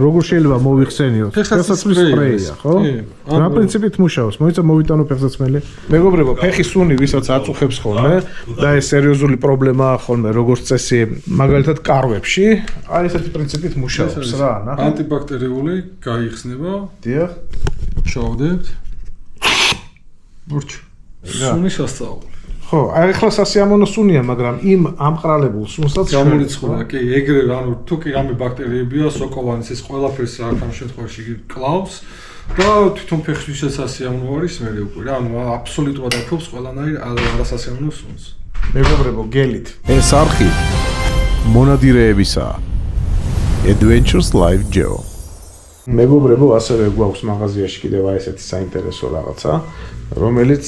როგორ შეიძლება მოვიხსენიოთ? ფეხსაცმლის სპრეია, ხო? რა პრინციპით მუშაობს? მოიცა მოვიტანო ფეხსაცმელი. მეგობრებო, ფეხის სუნი ვისაც აწუხებს ხოლმე და ეს სერიოზული პრობლემაა ხოლმე როგორც წესი, მაგალითად კარვებში, აი ესეთი პრინციპით მუშაობს რა, ნახე. ანტიბაქტერიული გაიხსნება. დიახ. შევავდებთ. მურჩ. სუნის სასწაული. ხო, აი ახლა სასიამოვნო სუნია, მაგრამ იმ ამყრალებულ სუნსაც გამორიცხული, კი, ეგრევე, ანუ თუ კი რამე ბაქტერიებია, სოკოვანის ეს ყველაფერს ამ შემთხვევაში კლავს და თვითონ ფეხშიც სასიამოვნო არის მე უკვე რა, ანუ აბსოლუტურად აფობს ყველანაირ არასასიამოვნო სუნს. მეგობრებო, გელით. ეს არხი მონადირეებისაა. Adventures Live Geo. მეგობრებო, ასევე გვაქვს მაღაზიაში კიდევ აი ესეთი საინტერესო რაღაცა, რომელიც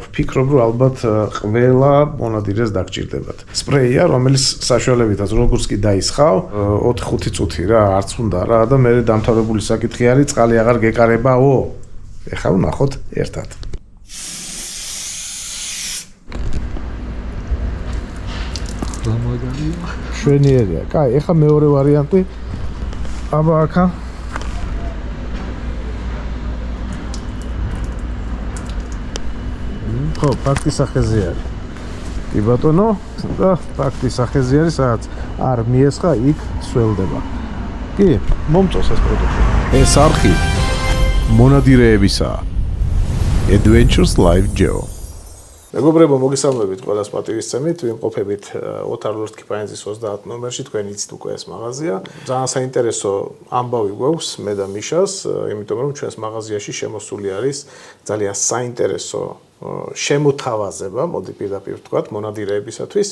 ვფიქრობ, რომ ალბათ ყველა მონადირეს დაგჭირდებათ. სპრეია, რომელიც საშუალებითაც როგორც კი დაისხავ, 4-5 წუთი რა, არც უნდა რა და მე დამთავრებული საკითხი არის, წყალი აღარ გეკარებაო. ეხლა ვნახოთ ერთად. შვენიერია. კაი, ეხლა მეორე ვარიანტი. აბა აქა ხო, ფაქტის სახეზე არის. კი ბატონო, და ფაქტის სახეზე არის, სადაც არ მიესხა, იქ სველდება. კი, მომწონს ეს პროდუქტი. ეს არხი მონადირეებისაა. Adventures Live Geo. მეგობრებო, მოგესალმებით ყველას პატივისცემით, ვიმყოფებით ოთარ ლორდ კიპაენძის 30 ნომერში, თქვენ იცით უკვე ეს მაღაზია. ძალიან საინტერესო ამბავი გვაქვს მე და მიშას, იმიტომ რომ ჩვენს მაღაზიაში შემოსული არის ძალიან საინტერესო შემოთავაზება, მოდი პირდაპირ ვთქვათ, მონადირეებისათვის,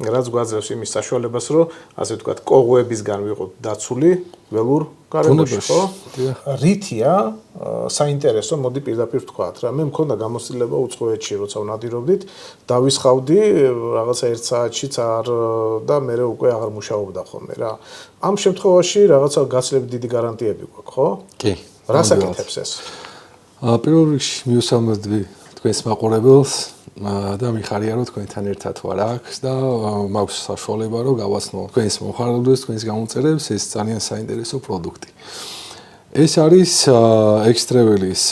რაც გვაძლევს იმის საშუალებას, რომ ასე ვთქვათ, კოღოებისგან ვიყოთ დაცული ველურ გარემოში, ხო? რითია საინტერესო, მოდი პირდაპირ ვთქვათ, რა, მე მქონდა გამოცდილება უცხოეთში, როცა ვნადირობდით, დავისხავდი რაღაცა 1 საათშიც არ და მე უკვე აღარ მუშაობდა ხოლმე რა. ამ შემთხვევაში რაღაცა გაცილებით დიდი გარანტიები გვაქვს, ხო? კი. რას აკეთებს ეს? პირველ რიგში მივსალმებდი თქვენს მაყურებელს და მიხარია რომ თქვენთან ერთად ვარ აქ და მაქვს საშუალება რომ გავაცნო თქვენს მომხმარებლებს, თქვენს გამოწერებს ეს ძალიან საინტერესო პროდუქტი. ეს არის ექსტრეველის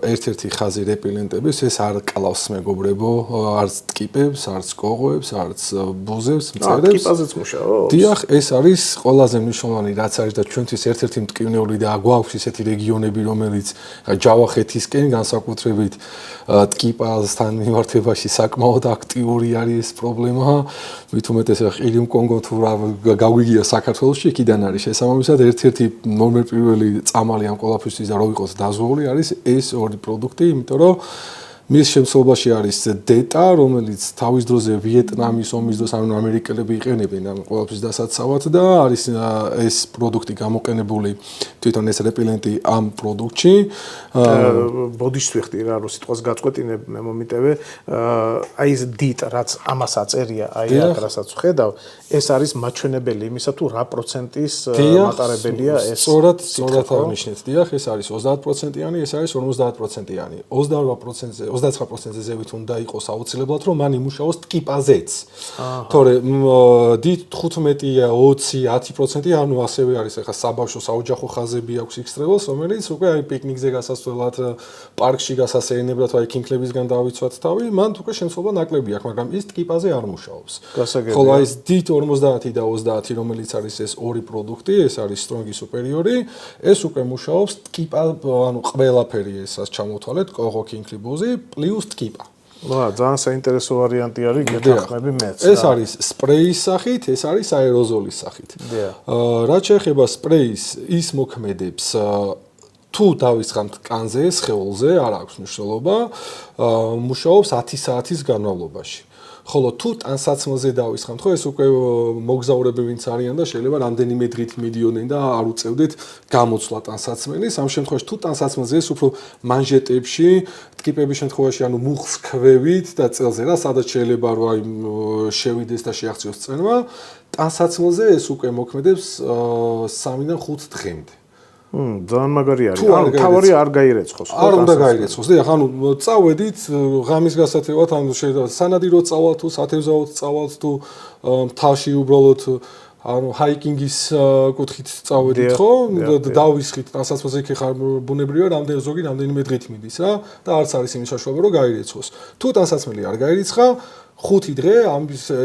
ერთ-ერთი ხაზი რეპილენტების, ეს არ კლავს მეგობრებო, არც ტკიპებს, არც კოღოებს, არც ბუზებს, მწერებს. ტკიპაზეც მუშაობს? დიახ, ეს არის ყველაზე მნიშვნელოვანი, რაც არის და ჩვენთვის ერთ-ერთი მტკივნეული და გვაქვს ისეთი რეგიონები, რომელიც ჯავახეთისკენ განსაკუთრებით ტკიპასთან მიმართებაში საკმაოდ აქტიური არის ეს პრობლემა. მით უმეტეს ყირიმ კონგო თუ რა გავიგია საქართველოში, იქიდან არის შესაბამისად ერთ-ერთი ნომერ პირველი წამალი ამ ყველაფრისთვის და რო იყოს დაზვეული არის ეს ორი პროდუქტი, იმიტომ რომ მის შემცველობაში არის დეტა, რომელიც თავის დროზე ვიეტნამის ომის დროს ანუ ამერიკელები იყენებენ ამ ყველაფრის დასაცავად და არის ეს პროდუქტი გამოყენებული თვითონ ეს რეპილენტი ამ პროდუქტში. ბოდიშს ვიხდი რა, რო სიტყვას გაწყვეტინებ, მე მომიტევე, აი ეს დიტ, რაც ამას აწერია, აი აქ რასაც ვხედავ, ეს არის მაჩვენებელი იმისა თუ რა პროცენტის მატარებელია ეს. სწორად აღნიშნეთ, დიახ, ეს არის 30%-იანი, ეს არის 50%-იანი. 29%-ზე ზევით უნდა იყოს აუცილებლად, რომ მან იმუშაოს ტკიპაზეც. თორე დით 15-ია, 20, 10%, ანუ ასევე არის ახლა საბავშვო საოჯახო ხაზები აქვს X-Travels, რომელიც უკვე აი პიკნიკზე გასასვლელად, პარკში გასასეირნებლად, აი კინქლებისგან დავიცვათ თავი, მან უკვე შემცველობა ნაკლები აქვს, მაგრამ ის ტკიპაზე არ მუშაობს. ხოლო აი ეს დით 50 და 30, რომელიც არის ეს ორი პროდუქტი, ეს არის Strong-ი სუპერიორი, ეს უკვე მუშაობს ტკიპა, ანუ ყველაფერი ესაც ჩამოთვალეთ, კოღო, კინქლი, ბუზი პლუს ტკიპა. ძალიან საინტერესო ვარიანტი არის, გეთანხმები მეც. ეს არის სპრეის სახით, ეს არის აეროზოლის სახით. რაც შეეხება სპრეის, ის მოქმედებს თუ დავისხამთ კანზე, სხეულზე, არ აქვს მნიშვნელობა, მუშაობს 10 საათის განმავლობაში. ხოლო თუ ტანსაცმელზე დავისხამთ, ხო ეს უკვე მოგზაურები ვინც არიან და შეიძლება რამდენიმე დღით მიდიოდნენ და არ უწევდეთ გამოცვლა ტანსაცმელის. ამ შემთხვევაში თუ ტანსაცმელზე ეს უფრო მანჟეტებში, ტკიპების შემთხვევაში ანუ მუხს ქვევით და წელზე რა, სადაც შეიძლება რომ აი შევიდეს და შეაღწიოს წვენა, ტანსაცმელზე ეს უკვე მოქმედებს 3-დან 5 დღემდე. ძალიან მაგარი არის. ანუ თავარი არ გაირეცხოს, ხო? არ უნდა გაირეცხოს. დიახ, ანუ წავედით ღამის გასათევად, ანუ შეიძლება სანადიროდ წავალთ თუ სათევზაოდ წავალთ თუ მთაში უბრალოდ ანუ ჰაიკინგის კუთხით წავედით ხო? დავისხით ტანსაცმელზე იქ ხარ ბუნებრივია რამდენიმე დღით მიდის რა და არც არის იმის საშუალება რომ გაირიცხოს. თუ ტანსაცმელი არ გაირიცხა 5 დღე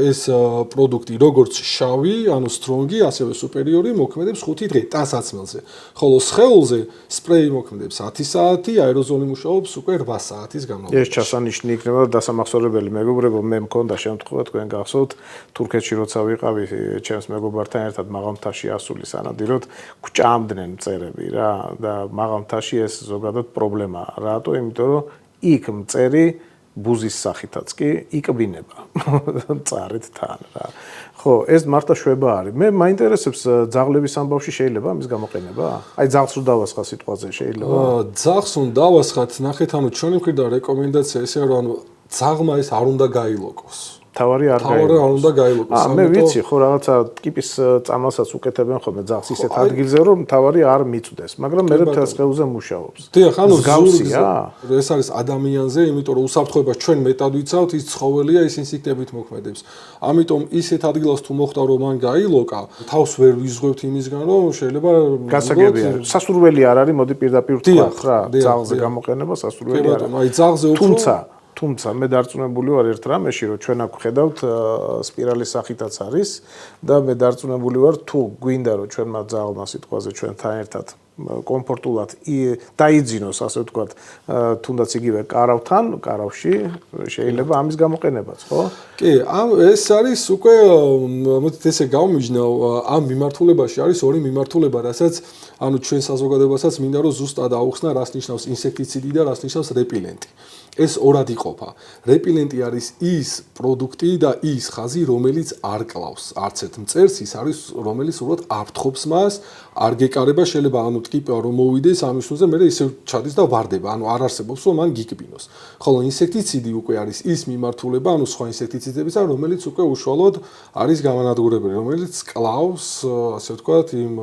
ეს პროდუქტი როგორც შავი, ანუ სტრონგი, ასევე სუპერიული მოქმედებს 5 დღე ტანსაცმელზე. ხოლო სხეულზე სპრეი მოქმედებს 10 საათი, აეროზოლი მუშაობს უკვე 8 საათის განმავლობაში. ეს ჩასანიშნი იქნება დასამახსოვრებელი მეგობრებო, მე მქონდა შემთხვევა თქვენ გახსოვთ თურქეთში როცა ვიყავი ჩემს მეგობართან ერთად მაღალმთაში ასული სანადიროდ გვჭამდნენ მწერები რა და მაღალმთაში ეს ზოგადად პრობლემაა. რატო? იმიტომ რომ იქ მწერი ბუზის სახითაც კი იკბინება წარით თან რა. ხო, ეს მართლა შვება არის. მე მაინტერესებს ძაღლების ამბავში შეიძლება ამის გამოყენება? აი ძაღლს რო დავასხა სიტყვაზე შეიძლება? ძაღლს რომ დავასხათ, ნახეთ, ანუ ჩვენი მხრიდან რეკომენდაცია ესეა, რომ ანუ ძაღლმა ეს არ უნდა გაილოკოს. თავარი არ უნდა გაილოკოს. მე ვიცი, ხო რაღაცა ტიპის წამალსაც უკეთებენ ხოლმე ძაღლს ისეთ ადგილზე, რომ თავარი არ მიწვდეს, მაგრამ მე თესხეულზე მუშაობს. დიახ, ანუ ზურგზა. ეს არის ადამიანზე, იმიტომ რომ უსაფრთხოებას ჩვენ მეტად ვიცავთ, ის ცხოველია, ის ინსტინქტებით მოქმედებს. ამიტომ ისეთ ადგილას თუ მოხდა რომ მან გაილოკა, თავს ვერ ვიზღვევთ იმისგან, რომ შეიძლება გასაგებია. სასურველი არ არის, მოდი პირდაპირ ვთქვა რა, ძაღლზე გამოყენება სასურველი არ არის. აი ძაღლზე უფრო თუმცა მე დარწმუნებული ვარ ერთ რამეში, რომ ჩვენ აქ ვხედავთ სპირალის სახითაც არის და მე დარწმუნებული ვარ თუ გვინდა რომ ჩვენმა ძაღლმა სიტყვაზე ჩვენთან ერთად კომფორტულად დაიძინოს, ასე ვთქვათ, თუნდაც იგივე კარავში შეიძლება ამის გამოყენებაც, ხო? კი, ეს არის უკვე მოდით ესე გავმიჯნავ, ამ მიმართულებაში არის ორი მიმართულება, რასაც ანუ ჩვენ საზოგადოებასაც მინდა რომ ზუსტად აუხსნა, რას ნიშნავს ინსექტიციდი და რას ნიშნავს რეპილენტი. ეს ორად იყოფა. რეპილენტი არის ის პროდუქტი და ის ხაზი, რომელიც არ კლავს არც ერთ მწერს, ის არის რომელიც უბრალოდ არ თხოვს მას, არ გეკარება, შეიძლება ანუ ტკიპა რომ მოვიდეს ამის უზე, მე ისევ ჩადის და ვარდება, ანუ არ არსებობს რომ მან გიკბინოს. ხოლო ინსექტიციდი უკვე არის ის მიმართულება, ანუ სხვა ინსექტიციდებისა, რომელიც უკვე უშუალოდ არის გამანადგურებელი, რომელიც კლავს, ასე ვთქვათ, იმ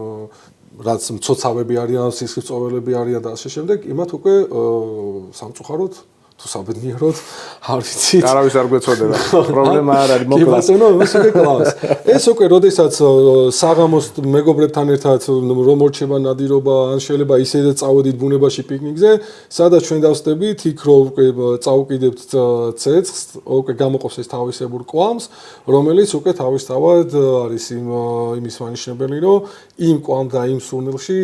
რაც მცოცავები არიან, სისხლწოველები არიან და ასე შემდეგ, იმათ უკვე სამწუხაროდ თუ საბედნიეროდ არ ვიცით. არავის არ გვეწოდება. პრობლემა არ არის, მოკლედ. კი ბატონო, ეს უკვე კლავს. ეს უკვე როდესაც საღამოს მეგობრებთან ერთად რომ მორჩება ნადირობა, ან შეიძლება ისედაც წავედით ბუნებაში პიკნიკზე, სადაც ჩვენ დავსდებით, იქ რომ უკვე წავუკიდებთ ცეცხლს, უკვე გამოყოფს ეს თავისებურ კვამს, რომელიც უკვე თავისთავად არის იმის მანიშნებელი, რომ იმ კვამ და იმ სუნელში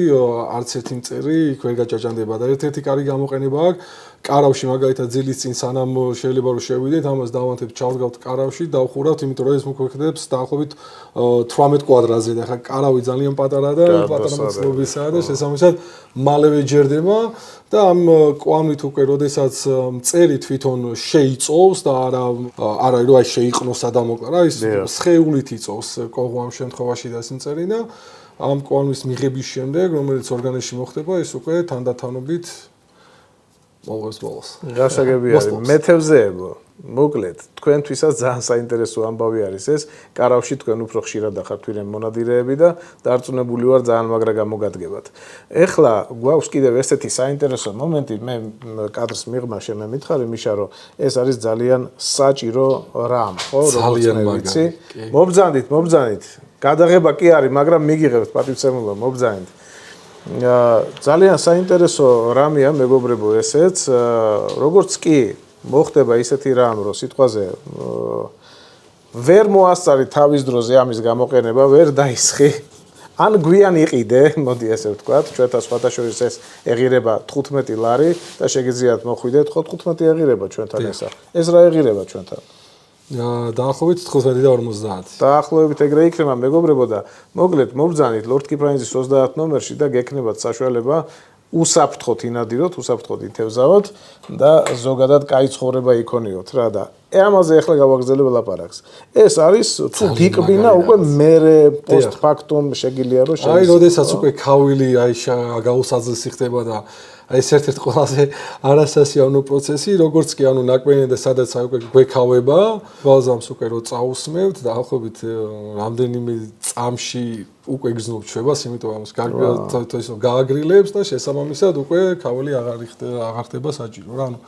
არც ერთი მწერი იქ ვერ გაჭაჭანდება და ერთ-ერთი კარი გამოყენება აქვს. კარავში მაგალითად ძილის წინ სანამ შეიძლება რომ შევიდეთ, ამას დავანთებთ, ჩავდგავთ კარავში, დავხურავთ, იმიტომ რომ ეს მოქმედებს დაახლოებით 18 კვადრატზე და ხა კარავი ძალიან პატარა და პატარა მოცულობისაა და შესაბამისად მალევე ჯერდება და ამ კვამით უკვე როდესაც მწერი თვითონ შეიწოვს და არა რომ აი შეიყნოსა და მოკლა რა ის სხეულით იწოვს კოღო ამ შემთხვევაში და ეს მწერი და ამ კვამის მიღების შემდეგ რომელიც ორგანიზმში მოხდება ეს უკვე თანდათანობით მოგოს ბოლოს. გასაგები არის. მეთევზეებო, მოკლედ, თქვენთვისაც ძალიან საინტერესო ამბავი არის ეს. კარავში თქვენ უფრო ხშირად ახართ ვიდრე მონადირეები და დარწმუნებული ვარ ძალიან მაგრა გამოგადგებათ. ეხლა გვაქვს კიდევ ესეთი საინტერესო მომენტი, მე კადრს მიღმა შემე მითხარი მიშა, რომ ეს არის ძალიან საჭირო რამ, ხო, როგორც მე ვიცი. მობრძანით. გადაღება კი არის, მაგრამ მიგიღებთ პატივცემულობა, მობრძანით. ძალიან საინტერესო რამია მეგობრებო ესეც, როგორც კი მოხდება ისეთი რამ, რომ სიტყვაზე ვერ მოასწარი თავის დროზე ამის გამოყენება, ვერ დაისხი, ან გვიან იყიდე, მოდი ესე ვთქვათ, ჩვენთან სხვათა შორის ეს ეღირება 15 ლარი და შეგიძლიათ მოხვიდეთ, ხო 15 ეღირება ჩვენთან ესა. ეს რა ეღირება ჩვენთან? დაახლოებით 15 და 50. დაახლოებით ეგრე იქნება მეგობრებო და მოკლედ მობრძანით Lord Kiprines 30 ნომერში და გექნებათ საშუალება უსაფრთხოდ ინადიროთ, უსაფრთხოდ ითევზავოთ და ზოგადად კაი ცხოვრება იქონიოთ რა და ამაზე ახლა გავაგრძელებ ლაპარაკს. ეს არის თუ გიკბინა უკვე მერე პოსტფაქტუმ შეგიძლია რომ აი როდესაც უკვე ქავილი აი გაუსაძლისი ხდება და ეს ერთ-ერთი ყველაზე არასასიამოვნო პროცესი, როგორც კი ანუ ნაკბენი და სადაც აი უკვე გვექავება, ბალზამს უკვე რო წაუსმევთ და ახობით რამდენიმე წამში უკვე გზნობ ჩვებას, იმიტომ ამას გააგრილებს და შესაბამისად უკვე ქაველი აღარ ხდება საჭირო რა. ანუ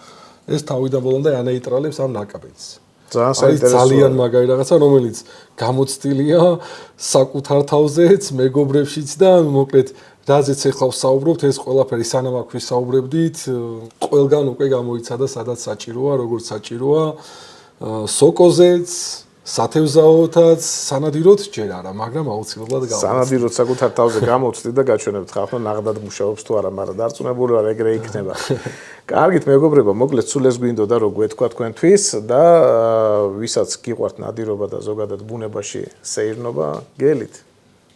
ეს თავიდან ბოლომდე ანეიტრალებს ამ ნაკბენს. ძალიან მაგარი რაღაცა, რომელიც გამოცდილია საკუთარ თავზეც, მეგობრებშიც და მოკლედ რაზეც ახლა ვსაუბრობთ, ეს ყველაფერი სანამ აქ ვისაუბრებდით, ყველგან უკვე გამოიცადა, სადაც საჭიროა, როგორც საჭიროა, სოკოზეც, სათევზაოთაც, სანადიროდ ჯერ არა, მაგრამ აუცილებლად გამოცდით. სანადიროდ საკუთარ თავზე გამოცდით და გაჩვენებთ ხალხმა ნაღდად მუშაობს თუ არა, მაგრამ დარწმუნებული ვარ ეგრე იქნება. კარგით მეგობრებო, მოკლედ სულ ეს გვინდოდა რომ გვეთქვა თქვენთვის და ვისაც გიყვართ ნადირობა და ზოგადად ბუნებაში სეირნობა, გელით.